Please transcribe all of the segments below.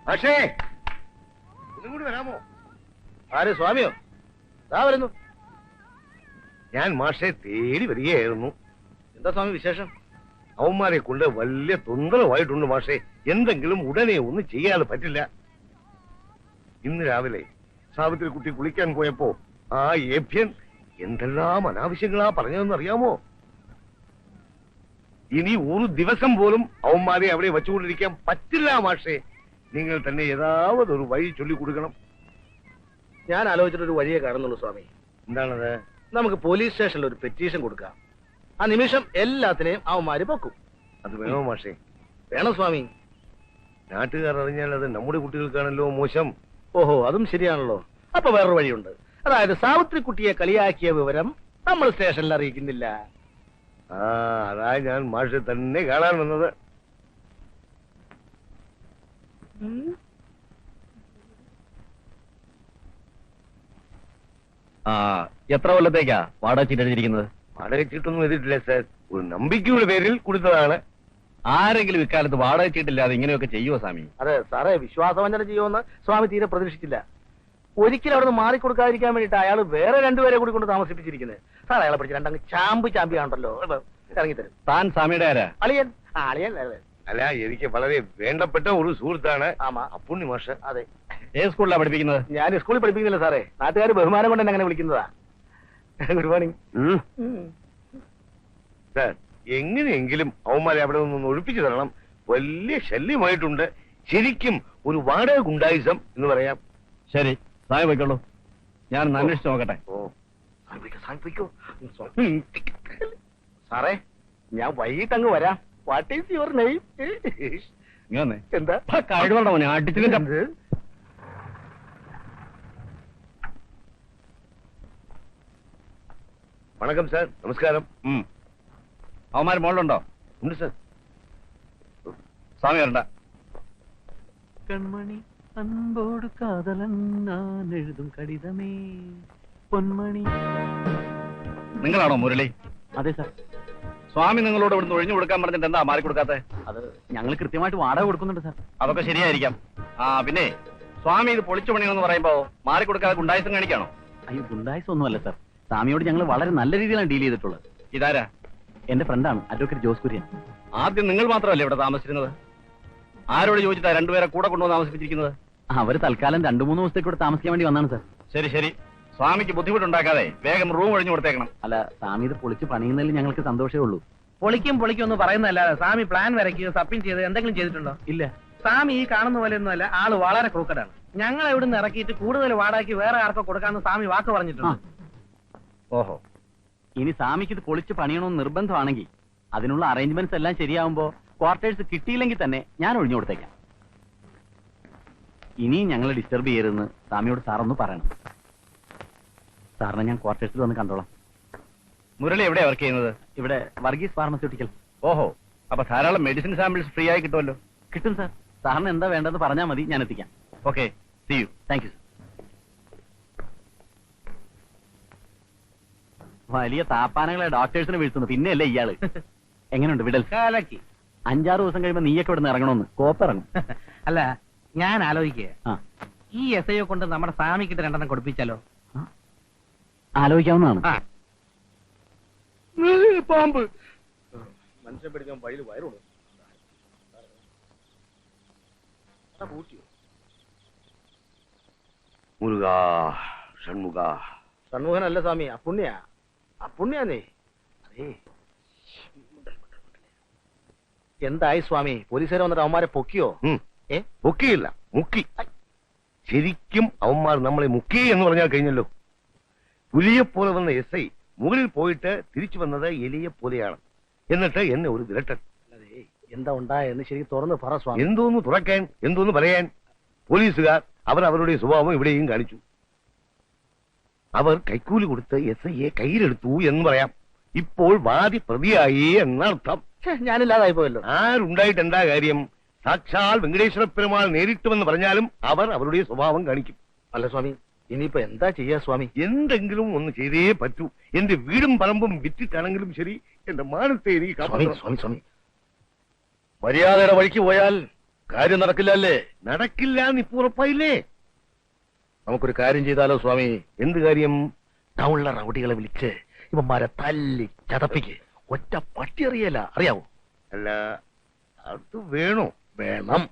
പക്ഷേ ഒന്നും കൂടി വരാമോ? ആര് സ്വാമിയോ? വരുന്നു. ഞാൻ മാഷെ തേടി വരികയായിരുന്നു. എന്താ സ്വാമി വിശേഷം? അവന്മാരെ കൊണ്ട് വലിയ തൊന്തരമായിട്ടുണ്ട് മാഷെ. എന്തെങ്കിലും ഉടനെ ഒന്നും ചെയ്യാതെ പറ്റില്ല. ഇന്ന് രാവിലെ സാവിത്രി കുട്ടി കുളിക്കാൻ പോയപ്പോ ആ ഏഭ്യൻ എന്തെല്ലാം അനാവശ്യങ്ങളാ പറഞ്ഞതെന്ന് അറിയാമോ? ഇനി ഒരു ദിവസം പോലും അവന്മാരെ അവിടെ വെച്ചുകൊണ്ടിരിക്കാൻ പറ്റില്ല മാഷെ. നിങ്ങൾ തന്നെ ഏതാവത് ഒരു വഴി ചൊല്ലിക്കൊടുക്കണം. ഞാൻ ആലോചിച്ചിട്ടൊരു വഴിയെ കാണുന്നുള്ളൂ സ്വാമി. എന്താണത്? നമുക്ക് പോലീസ് സ്റ്റേഷനിൽ ഒരു പെറ്റീഷൻ കൊടുക്കാം. ആ നിമിഷം എല്ലാത്തിനെയും അവന്മാര് പൊക്കും. അത് വേണോ മാഷെ? വേണം സ്വാമി. നാട്ടുകാർ അറിഞ്ഞാൽ അത് നമ്മുടെ കുട്ടികൾക്കാണല്ലോ മോശം. ഓഹോ, അതും ശരിയാണല്ലോ. അപ്പൊ വേറൊരു വഴിയുണ്ട്. അതായത് സാവിത്രി കുട്ടിയെ കളിയാക്കിയ വിവരം നമ്മൾ സ്റ്റേഷനിൽ അറിയിക്കുന്നില്ല. അതാ ഞാൻ മാഷെ തന്നെ കാണാൻ വന്നത്. എത്ര കൊല്ലത്തേക്കാ വാടക ചീട്ടെടുത്തിരിക്കുന്നത്? വാടക ചീട്ടൊന്നും എഴുതിയിട്ടില്ല സാർ. ഒരു നമ്പിക്കയുടെ പേരിൽ കൊടുത്തതാണ്. ആരെങ്കിലും ഇക്കാലത്ത് വാടക ചീട്ടില്ലാതെ ഇങ്ങനെയൊക്കെ ചെയ്യുമോ സ്വാമി? അതെ സാറേ, വിശ്വാസവഞ്ചന ചെയ്യുമെന്ന് സ്വാമി തീരെ പ്രതീക്ഷിച്ചില്ല. ഒരിക്കലും അവിടെ നിന്ന് മാറിക്കൊടുക്കാതിരിക്കാൻ വേണ്ടിയിട്ട് അയാൾ വേറെ രണ്ടുപേരെ കൂടി കൊണ്ട് താമസിപ്പിച്ചിരിക്കുന്നത്. സാർ അയാളെ പിടിച്ച് രണ്ടങ്ങ് ചാമ്പിയാണല്ലോ ഇറങ്ങിത്തരും. താൻ സ്വാമിയുടെ ആരാ? അളിയൻ. അളിയൻ അല്ല, എനിക്ക് വളരെ വേണ്ടപ്പെട്ട ഒരു സുഹൃത്താണ്. ആമാ, അപ്പുണ്ണി മാഷ്. അതെ. ഏത് സ്കൂളിലാണ് പഠിപ്പിക്കുന്നത്? ഞാൻ സ്കൂളിൽ പഠിപ്പിക്കുന്നില്ല സാറേ. നാട്ടുകാർ ബഹുമാനം കൊണ്ട് എന്നെ അങ്ങനെ വിളിക്കുന്നതാ. Good morning sir. എങ്ങനെയെങ്കിലും അവന്മാരെ അവിടെ നിന്നൊന്ന് ഒഴിപ്പിച്ചു തരണം. വലിയ ശല്യമായിട്ടുണ്ട്. ശരിക്കും ഒരു വാടക ഗുണ്ടായിസം എന്ന് പറയാം. ശരി, സ്വാമി പോയിക്കോളൂ. ഞാൻ അന്വേഷിച്ച് നോക്കട്ടെ. സാറേ, ഞാൻ വൈകിട്ട് അങ്ങ് വരാം. What is your name? എന്താ കഴിവുണ്ടോ മോനെ? അടിച്ചിട്ട് വണക്കം സാർ. നമസ്കാരം. അവന്മാർ മോളിലുണ്ടോ? ഉണ്ട് സാർ. സ്വാമി വരണ്ട. കൺമണി അൻപോട് കാതലൻ ഞാൻ എഴുതും കടിതമേ പൊന്മണി. നിങ്ങളാണോ മുരളി? അതെ സാർ. സ്വാമി നിങ്ങളോട് ഇവിടുന്ന് ഒഴിഞ്ഞു കൊടുക്കാൻ പറഞ്ഞിട്ട് എന്താ മാറി കൊടുക്കാത്തെ? അത് ഞങ്ങൾ കൃത്യമായിട്ട് വാടക കൊടുക്കുന്നുണ്ട് സാർ. അതൊക്കെ ശരിയായിരിക്കാം. പിന്നെ സ്വാമി ഇത് പൊളിച്ചു പണിയെന്ന് പറയുമ്പോ മാറി കൊടുക്കാതെ ഗുണ്ടായുസം കാണിക്കാണോ? അയ്യോ, ഗുണ്ടായുസം ഒന്നുമല്ല സാർ. സ്വാമിയോട് ഞങ്ങൾ വളരെ നല്ല രീതിയിലാണ് ഡീൽ ചെയ്തിട്ടുള്ളത്. ഇതാരാ? എന്റെ ഫ്രണ്ടാണ് അഡ്വക്കേറ്റ് ജോസ് കുര്യൻ. ആദ്യം നിങ്ങൾ മാത്രമല്ലേ ഇവിടെ താമസിച്ചിരുന്നത്? ആരോട് ചോദിച്ചിട്ടാ രണ്ടുപേരെ കൂടെ കൊണ്ടുവന്ന് താമസിപ്പിച്ചിരിക്കുന്നത്? അവർ തൽക്കാലം 2-3 ദിവസത്തേക്ക് ഇവിടെ താമസിക്കാൻ വേണ്ടി വന്നാണ് സാർ. ശരി ശരി, സ്വാമിക്ക് ബുദ്ധിമുട്ടുണ്ടാക്കാതെ വേഗം റൂം ഒഴിഞ്ഞു കൊടുത്തേക്കണം. അല്ല, സ്വാമി ഇത് പൊളിച്ച് പണിയുന്നതിൽ ഞങ്ങൾക്ക് സന്തോഷമേ ഉള്ളൂ. പൊളിക്കും ഒന്നും പറയുന്നതല്ലാതെ സ്വാമി പ്ലാൻ വരയ്ക്കുകയോ സബ്മിറ്റ് ചെയ്ത് എന്തെങ്കിലും ചെയ്തിട്ടുണ്ടോ? ഇല്ല. സ്വാമി ഈ കാണുന്ന പോലെ ഒന്നുമല്ല. ആള് വളരെ ക്രൂക്കഡാണ്. ഞങ്ങൾ ഇവിടുന്ന് ഇറക്കിയിട്ട് കൂടുതൽ വാടകയ്ക്ക് വേറെ ആർക്കോ കൊടുക്കാമെന്ന് സ്വാമി വാക്ക് പറഞ്ഞിട്ടുണ്ട്. ഓഹോ, ഇനി സ്വാമിക്ക് ഇത് പൊളിച്ച് പണിയണമെന്ന് നിർബന്ധമാണെങ്കിൽ അതിനുള്ള അറേഞ്ച്മെന്റ്സ് എല്ലാം ശരിയാവുമ്പോ ക്വാർട്ടേഴ്സ് കിട്ടിയില്ലെങ്കിൽ തന്നെ ഞാൻ ഒഴിഞ്ഞു കൊടുത്തേക്കാം. ഇനിയും ഞങ്ങളെ ഡിസ്റ്റർബ് ചെയ്യരുതെന്ന് സ്വാമിയോട് സാറൊന്ന് പറയണം. സാറിനെ ഞാൻ ക്വാർട്ടേഴ്സിൽ വന്ന് കണ്ടോളാം. മുരളി എവിടെയാ വർക്ക് ചെയ്യുന്നത്? ഇവിടെ വർഗീസ് ഫാർമസ്യൂട്ടിക്കൽ. ഓഹോ, അപ്പൊ ധാരാളം മെഡിസിൻ സാമ്പിൾസ് ഫ്രീ ആയി കിട്ടുമല്ലോ. കിട്ടും സാർ. സാറിന് എന്താ വേണ്ടതെന്ന് പറഞ്ഞാൽ മതി, ഞാൻ എത്തിക്കാം. Okay, see you. Thank you sir. വലിയ താപ്പാനങ്ങളെ ഡോക്ടേഴ്സിനെ വീഴ്ത്തുന്നു, പിന്നെയല്ലേ ഇയാള്. എങ്ങനെയുണ്ട് വിടൽ? കാലക്കി 5-6 ദിവസം കഴിയുമ്പോ നീയൊക്കെ ഇവിടെ നിന്ന് ഇറങ്ങണമെന്ന്. കോപ്പിറങ്ങും. അല്ല, ഞാൻ ആലോചിക്കുക, ആ, ഈ എസ്ഐയെ കൊണ്ട് നമ്മുടെ സ്വാമിക്കിട്ട് 2 കൊടുപ്പിച്ചാലോ? ആലോചിക്കാവുന്നതാണ്. പാമ്പ് മനുഷ്യൻ പിടിക്കാൻ വയല് വയറുള്ളൂ. മുരുക ഷൺമുഖ. ഷൺമുഖനല്ല സ്വാമി, അപ്പുണ്യാ. അപ്പുണ്യാന്നേ. അതേ, എന്തായി സ്വാമി? പോലീസുകാർ വന്നിട്ട് അവന്മാരെ പൊക്കിയോ? പൊക്കിയില്ല, മുക്കി. ശരിക്കും അവന്മാർ നമ്മളെ മുക്കി എന്ന് പറഞ്ഞാൽ കഴിഞ്ഞല്ലോ. പുലിയെപ്പോലെ വന്ന എസ് ഐ മുകളിൽ പോയിട്ട് തിരിച്ചു വന്നത് എലിയെ പോലെയാണ്. എന്നിട്ട് എന്നെ ഒരു വിരട്ടൻ. എന്താ ഉണ്ടായെന്ന് ശരി തുറന്ന് പറ സ്വാമി. എന്തോന്ന് തുറക്കാൻ, എന്തോന്ന് പറയാൻ? പോലീസുകാർ അവർ അവരുടെ സ്വഭാവം ഇവിടെയും കാണിച്ചു. അവർ കൈക്കൂലി കൊടുത്ത് എസ് ഐയെ കയ്യിലെടുത്തു എന്ന് പറയാം. ഇപ്പോൾ വാദി പ്രതിയായി എന്നർത്ഥം. ഞാനില്ലാതായി പോയല്ലോ. ആരുണ്ടായിട്ട് എന്താ കാര്യം? സാക്ഷാൽ വെങ്കടേശ്വര പെരുമാൾ നേരിട്ട് വന്ന് പറഞ്ഞാലും അവർ അവരുടെ സ്വഭാവം കാണിക്കും. അല്ല സ്വാമി, ഇനിയിപ്പോ എന്താ ചെയ്യാ സ്വാമി? എന്തെങ്കിലും ഒന്ന് ചെയ്തേ പറ്റൂ. എന്റെ വീടും പറമ്പും വിറ്റിട്ടാണെങ്കിലും ശരി, എന്റെ മാനത്തെ എനിക്ക് സ്വാമി, കാപ്പാക്കണം. സ്വാമി, സ്വാമി, മര്യാദയുടെ വഴിക്ക് പോയാൽ കാര്യം നടക്കില്ല അല്ലേ? നടക്കില്ല ഇപ്പൊ ഉറപ്പായില്ലേ? നമുക്കൊരു കാര്യം ചെയ്താലോ സ്വാമി? എന്ത് കാര്യം? ടൗണിലെ റൗഡികളെ വിളിച്ച് ഇവന്മാരെ തല്ലി ചതപ്പിക്ക്. ഒറ്റ പട്ടി അറിയല, അറിയാവോ? അല്ല, അത് വേണോ? വേണം.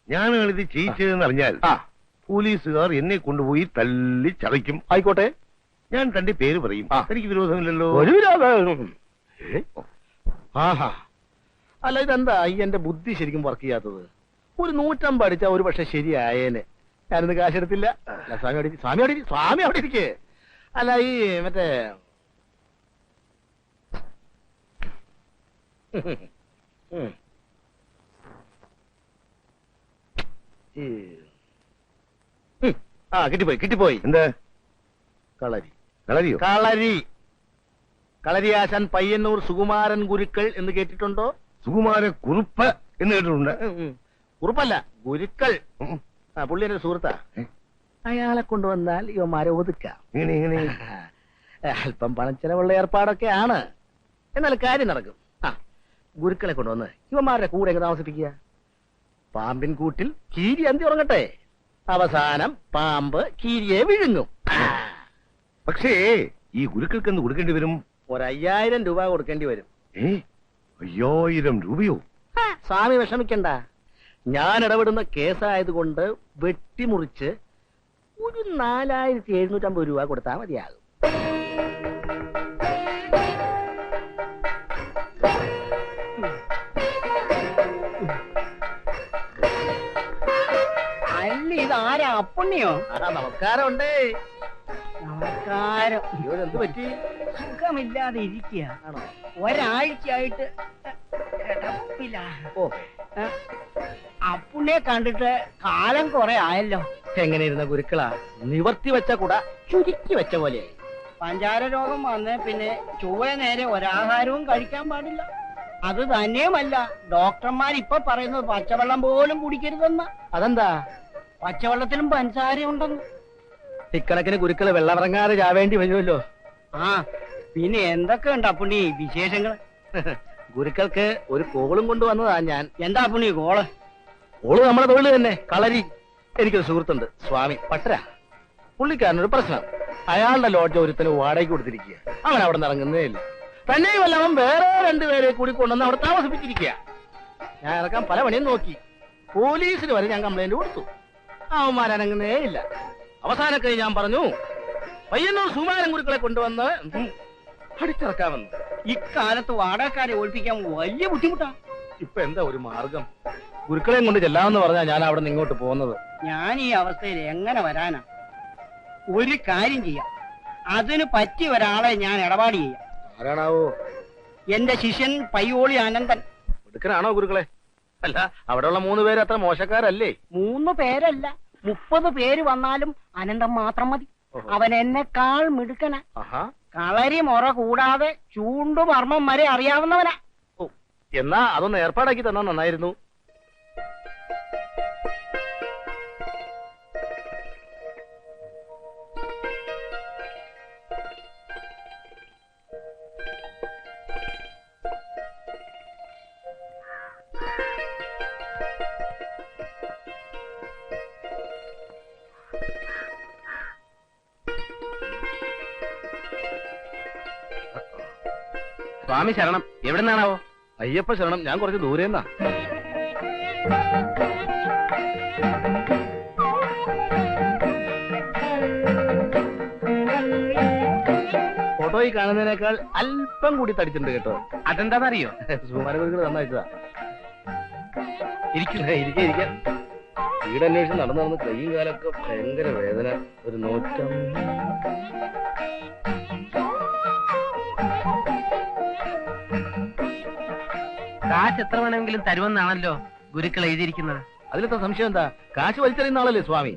ഞാനാണ് ഇത് ചെയ്യിച്ചതെന്ന് അറിഞ്ഞാൽ പോലീസുകാർ എന്നെ കൊണ്ടുപോയി തല്ലി ചതയ്ക്കും. ആയിക്കോട്ടെ, ഞാൻ തന്റെ പേര് പറയും. എനിക്ക് വിരോധമില്ലല്ലോ. ഒരു വിരോധം. ആഹാ, അല്ല ഇതെന്താ ഈ എന്റെ ബുദ്ധി ശരിക്കും വർക്ക് ചെയ്യാത്തത്? ഒരു 150 അടിച്ചാ ഒരു പക്ഷെ ശരിയായേനെ. ഞാനിന്ന് കാശെടുത്തില്ല. അല്ല, സ്വാമി അവിടെ ഇരിക്കേ. അല്ല ഈ മറ്റേ കിട്ടിപ്പോയി. എന്താ കളരി കളരിയോ? കളരിയാശാൻ പയ്യന്നൂർ സുകുമാരൻ ഗുരുക്കൾ എന്ന് കേട്ടിട്ടുണ്ടോ? സുകുമാര കുറുപ്പ് എന്ന് കേട്ടിട്ടുണ്ട്. കുറുപ്പല്ല, ഗുരുക്കൾ. പുള്ളി എന്റെ സുഹൃത്താ. അയാളെ കൊണ്ടുവന്നാൽ ഇവന്മാരെ ഒതുക്കാം. ഇങ്ങനെ അല്പം പണം ചെലവുള്ള ഏർപ്പാടൊക്കെ ആണ്, എന്നാൽ കാര്യം നടക്കും. ഗുരുക്കളെ കൊണ്ടുവന്ന് ഇവന്മാരുടെ കൂടെ എങ്ങനെ താമസിപ്പിക്കുക? പാമ്പിൻ കൂട്ടിൽ കീരി അന്തി ഉറങ്ങട്ടെ. അവസാനം പാമ്പ് കീരിയെ വിഴുങ്ങും. പക്ഷേ ഈ ഗുരുക്കൾക്ക് എന്ത് കൊടുക്കേണ്ടി വരും? 5000 രൂപ കൊടുക്കേണ്ടി വരും. 5000 രൂപയോ? സ്വാമി വിഷമിക്കണ്ട. ഞാൻ ഇടപെടുന്ന കേസായതുകൊണ്ട് വെട്ടിമുറിച്ച് ഒരു 4750 രൂപ കൊടുത്താൽ മതിയാകും. അല്ല, ഇതാരാ? അപ്പുണ്ണിയോ? നമസ്കാരം ഉണ്ടേ. നമസ്കാരം. എന്ത് പറ്റി? സുഖമില്ലാതെ ഇരിക്കുക. ആണോ? ഒരാഴ്ചയായിട്ട് കിടപ്പില്ല. ഓ, അപ്പുണ്ണിയെ കണ്ടിട്ട് കാലം കുറെ ആയല്ലോ. എങ്ങനെ ഇരുന്ന ഗുരുക്കളാ? നിവർത്തി വെച്ച കൂട ചുരുക്കി വെച്ച പോലെ. പഞ്ചാര രോഗം വന്ന് പിന്നെ ചൊവ്വ നേരെ ഒരാഹാരവും കഴിക്കാൻ പാടില്ല. അത് തന്നെയുമല്ല, ഡോക്ടർമാർ ഇപ്പൊ പറയുന്നത് പച്ചവെള്ളം പോലും കുടിക്കരുതെന്ന്. അതെന്താ? പച്ചവെള്ളത്തിലും പഞ്ചസാരയുണ്ടെന്ന്. ഇക്കണക്കിന് ഗുരുക്കള് വെള്ളമിറങ്ങാതെ ചാവേണ്ടി വരുമല്ലോ. പിന്നെ എന്തൊക്കെ ഉണ്ട് അപ്പുണ്ണി വിശേഷങ്ങൾ? ഗുരുക്കൾക്ക് ഒരു കോളും കൊണ്ടുവന്നതാ ഞാൻ. എന്താ അപ്പുണ്ണി കോള്? കോള് നമ്മുടെ തൊഴിൽ തന്നെ, കളരി. എനിക്കൊരു സുഹൃത്തുണ്ട്, സ്വാമി പട്ടര. പുള്ളിക്കാരനൊരു പ്രശ്നം. അയാളുടെ ലോഡ്ജ് ഒരുത്തിന് വാടകയ്ക്ക് കൊടുത്തിരിക്കുക. അവൻ അവിടെ നിന്ന് ഇറങ്ങുന്നേ ഇല്ല. തന്നെയുമല്ല, അവൻ വേറെ 2 പേരെ കൂടി കൊണ്ടുവന്ന് അവിടെ താമസിപ്പിച്ചിരിക്കുക. ഞാൻ ഇറക്കാൻ പല പണിയും നോക്കി. പോലീസിന് വരെ ഞാൻ കംപ്ലൈന്റ് കൊടുത്തു. അവന്മാരനങ്ങുന്നേ ഇല്ല. അവസാനൊക്കെ ഞാൻ പറഞ്ഞു, പയ്യന്നൂർ സുകുമാരൻ ഗുരുക്കളെ കൊണ്ടുവന്ന് അടിച്ചിറക്കാമെന്ന്. ഇക്കാലത്ത് വാടകക്കാരെ ഒഴിപ്പിക്കാൻ വലിയ ബുദ്ധിമുട്ടാ. ഇപ്പൊ എന്താ ഒരു മാർഗം? ഗുരുക്കളെയും കൊണ്ട് ചെല്ലാമെന്ന് പറഞ്ഞാ ഞാൻ അവിടെ നിന്ന് ഇങ്ങോട്ട് പോകുന്നത്. ഞാൻ ഈ അവസ്ഥയിൽ എങ്ങനെ വരാനാ? ഒരു കാര്യം ചെയ്യാം, അതിന് പറ്റിയ ഒരാളെ ഞാൻ ഇടപാട് ചെയ്യാം. ആരാണാവോ? എന്റെ ശിഷ്യൻ പയ്യോളി അനന്തൻ. ഗുരുക്കനാണോ ഗുരുക്കളെ? അല്ല, അവിടെയുള്ള 3 പേര് അത്ര മോശക്കാരല്ലേ? 3 പേരല്ല, 30 പേര് വന്നാലും അനന്തം മാത്രം മതി. അവൻ എന്നെക്കാൾ മിടുക്കനാ. കളരി മുറ കൂടാതെ ചൂണ്ടുമർമ്മം വരെ അറിയാവുന്നവനാ. എന്നാ അതൊന്ന് ഏർപ്പാടാക്കി തന്നാ നന്നായിരുന്നു. സ്വാമി ശരണം. എവിടെ നിന്നാണാവോ? അയ്യപ്പ ശരണം. ഞാൻ കുറച്ച് ദൂരെന്നാ. ഫോട്ടോയിൽ കാണുന്നതിനേക്കാൾ അല്പം കൂടി തടിച്ചിട്ടുണ്ട് കേട്ടോ. അതെന്താണെന്നറിയോ? സുകുമാരഗുരുക്കൾ നന്നായിട്ടാ. ഇരിക്കാൻ വീടന്വേഷിച്ച് നടന്നു കൈയും കാലൊക്കെ ഭയങ്കര വേദന. ഒരു 100. കാശ് എത്ര വേണമെങ്കിലും തരുമെന്നാണല്ലോ ഗുരുക്കൾ എഴുതിയിരിക്കുന്നത്. അതിലെത്ര സംശയം എന്താ? കാശ് വലിച്ചെറിയുന്ന ആളല്ലേ സ്വാമി.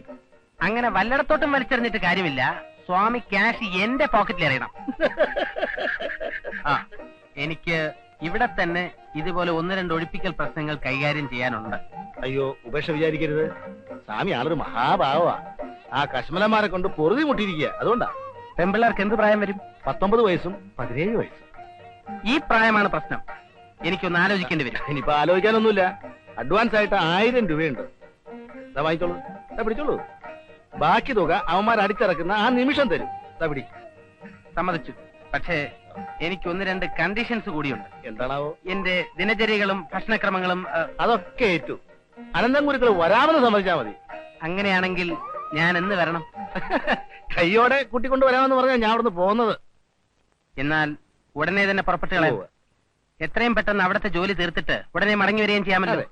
അങ്ങനെ വല്ലയിടത്തോട്ടും വലിച്ചെറിഞ്ഞിട്ട് കാര്യമില്ല. സ്വാമി ക്യാഷ് എന്റെ പോക്കറ്റിൽ എറിയണം. എനിക്ക് ഇവിടെ തന്നെ ഇതുപോലെ 1-2 ഒഴിപ്പിക്കൽ പ്രശ്നങ്ങൾ കൈകാര്യം ചെയ്യാനുണ്ട്. അയ്യോ, ഉപേക്ഷ വിചാരിക്കരുത്. സ്വാമി ആളൊരു മഹാഭാവമാ. ആ കശ്മലന്മാരെ കൊണ്ട് പൊറുതി മുട്ടിയിരിക്കുക. അതുകൊണ്ടാ. പെമ്പിള്ളേർക്ക് എന്ത് പ്രായം വരും? 19 വയസ്സും 17 വയസ്സും. ഈ പ്രായമാണ് പ്രശ്നം. എനിക്കൊന്ന് ആലോചിക്കേണ്ടി വരും. ഇനിയിപ്പോ ആലോചിക്കാനൊന്നുമില്ല. അഡ്വാൻസ് ആയിട്ട് 1000 രൂപയുണ്ട്. ദാ വാങ്ങിച്ചോളൂ, ദാ പിടിച്ചോളൂ. ബാക്കി തുക അവന്മാർ അടിച്ചിറക്കുന്ന ആ നിമിഷം തരും. ദാ പിടി. സമ്മതിച്ചു. പക്ഷേ എനിക്ക് 1-2 കണ്ടീഷൻസ് കൂടിയുണ്ട്. എന്താണാവോ? എന്റെ ദിനചര്യകളും ഭക്ഷണക്രമങ്ങളും അതൊക്കെ ഏറ്റു. അനന്തം കുരുക്കൾ വരാമെന്ന് സമ്മതിച്ചാ മതി. അങ്ങനെയാണെങ്കിൽ ഞാൻ എന്ന് വരണം? കയ്യോടെ കൂട്ടിക്കൊണ്ട് വരാമെന്ന് പറഞ്ഞാൽ ഞാൻ അവിടുന്ന് പോകുന്നത്. എന്നാൽ ഉടനെ തന്നെ പുറപ്പെട്ടു കളയുക. എത്രയും പെട്ടെന്ന് അവിടുത്തെ ജോലി തീർത്തിട്ട് ഉടനെ മടങ്ങി വരികയും ചെയ്യാമല്ലോ.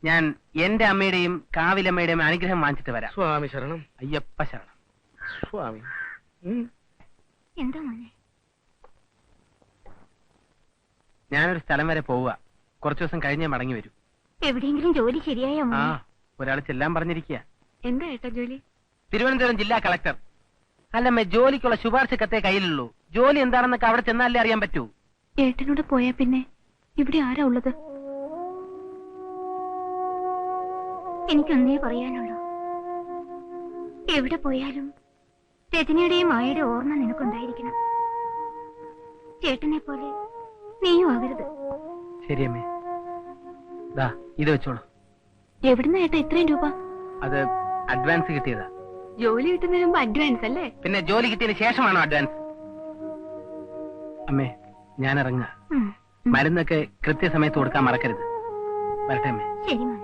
ഞാൻ എന്റെ അമ്മയുടെയും കാവിലമ്മയുടെയും അനുഗ്രഹം വാങ്ങിച്ചിട്ട് വരാം. സ്വാമി ശരണം. അയ്യപ്പ ശരണം. സ്വാമി. എന്താ മോനെ? ഞാനൊരു സ്ഥലം വരെ പോവുക. കുറച്ചു ദിവസം കഴിഞ്ഞേ മടങ്ങി വരൂ. എവിടെയെങ്കിലും ജോലി ശരിയായോ ആ, മോനെ? ഒരാൾ ചെല്ലാൻ പറഞ്ഞിരിക്കുക. എന്താ ഏട്ടാ ജോലി? തിരുവനന്തപുരം ജില്ലാ കളക്ടർ. അല്ലമ്മേ, ജോലിക്കുള്ള ശുപാർശ കത്തേ കയ്യിലുള്ളൂ. ജോലി എന്താണെന്നൊക്കെ അവിടെ ചെന്നാലേ അറിയാൻ പറ്റൂ. ഏട്ടനോട് പോയാ പിന്നെ ഇവിടെ ആരാ ഉള്ളത്? എനിക്കൊന്നേ പറയാനുള്ളൂ. എവിടെ പോയാലും രജനിയുടെയും മായയുടെ ഓർമ്മ നിനക്കുണ്ടായിരിക്കണം. ചേട്ടനെ പോലെ നീയും ആകരുത്. ശരിയമ്മേ. ദാ ഇത് വെച്ചോളൂ. എവിടുന്ന ഏട്ടാ ഇത്രയും രൂപ? അത് അഡ്വാൻസ് കിട്ടിയതാ. ജോലി കിട്ടുന്നതിന് മുമ്പ് അഡ്വാൻസ് അല്ലേ? പിന്നെ ജോലി കിട്ടിയതിന് ശേഷമാണോ അഡ്വാൻസ്? അമ്മേ, ഞാൻ ഇറങ്ങുക. ഉം. മരുന്നൊക്കെ കൃത്യസമയത്ത് കൊടുക്കാൻ മറക്കരുത്. വരട്ടെ അമ്മേ. ശരി മോനെ.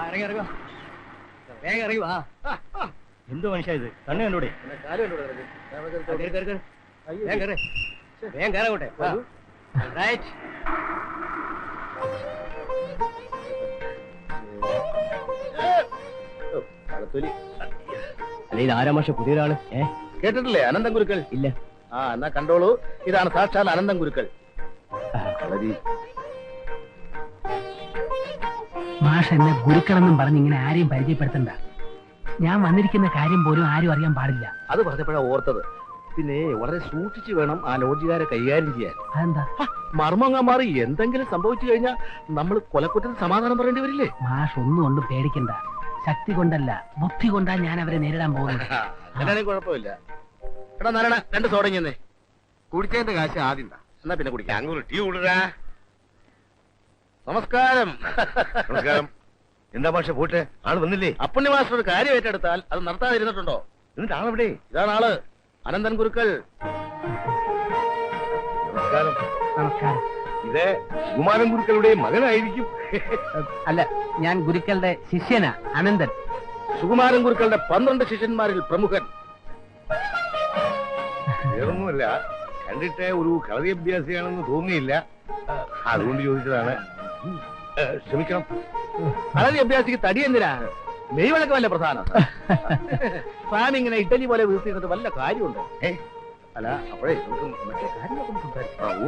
ഇറങ്ങി ഇറങ്ങുക, വേഗം ഇറങ്ങി വാ. എന്ത് മനുഷ്യ ഇത്? കണ്ണു കണ്ടൂടെ? വേഗം കയറട്ടെ. അല്ലെ ഇത് ആരാ മാഷ പുതിയ ഒരാള്? കേട്ടിട്ടില്ലേ അനന്തം ഗുരുക്കൾ? ഇല്ല. ആ എന്നാ കണ്ടോളൂ, ഇതാണ് സാക്ഷാൽ അനന്തം ഗുരുക്കൾ. മാഷ് എന്നെ ഗുരുക്കളെന്നും പറഞ്ഞ് ഇങ്ങനെ ആരെയും പരിചയപ്പെടുത്തണ്ട. ഞാൻ വന്നിരിക്കുന്ന കാര്യം പോലും ആരും അറിയാൻ പാടില്ല. അത് പറഞ്ഞപ്പോഴാ ഓർത്തത്. പിന്നെ വളരെ സൂക്ഷിച്ചു വേണം ആ ലോഡ്ജുകാരെ കൈകാര്യം ചെയ്യാൻ. അതെന്താ? മർമ്മങ്ങ മാറി എന്തെങ്കിലും സംഭവിച്ചു കഴിഞ്ഞാൽ നമ്മൾ കൊലക്കുറ്റത്തിന് സമാധാനം പറയേണ്ടി വരില്ലേ? മാഷ് ഒന്നും കൊണ്ട് പേടിക്കണ്ട. ശക്തി കൊണ്ടല്ല, ബുദ്ധി കൊണ്ടാ ഞാൻ അവരെ നേരിടാൻ പോകുന്നത്. എന്നാലും കുഴപ്പമില്ല. എടാ നാരായണ, 2 സോഡ ഇങ്ങനെ. കുടിച്ചതിന്റെ കാശ് ആദ്യം എന്നാ പിന്നെ കുടിക്കാം. അങ്ങോട്ട് ടീ വിടുരാ. നമസ്കാരം. നമസ്കാരം. എന്താ പക്ഷെ പോട്ടെ, ആള് വന്നില്ലേ? അപ്പുണ്ണി മാസ്റ്റർ ഒരു കാര്യം ഏറ്റെടുത്താൽ അത് നടത്താതിരുന്നിട്ടുണ്ടോ? എന്നിട്ട് ആളെവിടെ? ഇതാണ് ആള്, അനന്തൻ ഗുരുക്കൾ. നമസ്കാരം. നമസ്കാരം. ഇത് കുമാരൻ ഗുരുക്കളുടെ മകനായിരിക്കും. അല്ല, ഞാൻ ഗുരുക്കളുടെ ശിഷ്യനാ, അനന്തൻ. സുകുമാരൻ ഗുരുക്കളുടെ 12 ശിഷ്യന്മാരിൽ പ്രമുഖൻ. വേറൊന്നുമല്ല, കണ്ടിട്ട് ഒരു കളരി അഭ്യാസിയാണെന്ന് തോന്നിയില്ല, അതുകൊണ്ട് ചോദിച്ചതാണ്. ക്ഷമിക്കണം. കളരി അഭ്യാസിക്ക് തടി എന്തിനാ? മെയ്വഴക്കം വല്ല പ്രധാനം. സ്വാമി ഇങ്ങനെ ഇഡലി പോലെ വീഴ്ത്തിയിട്ട് വല്ല കാര്യമുണ്ടോ? അല്ല, അപ്പോഴേ നമുക്ക് മറ്റേ കാര്യങ്ങളൊക്കെ സംസാരിക്കാം. ആ, ഓ.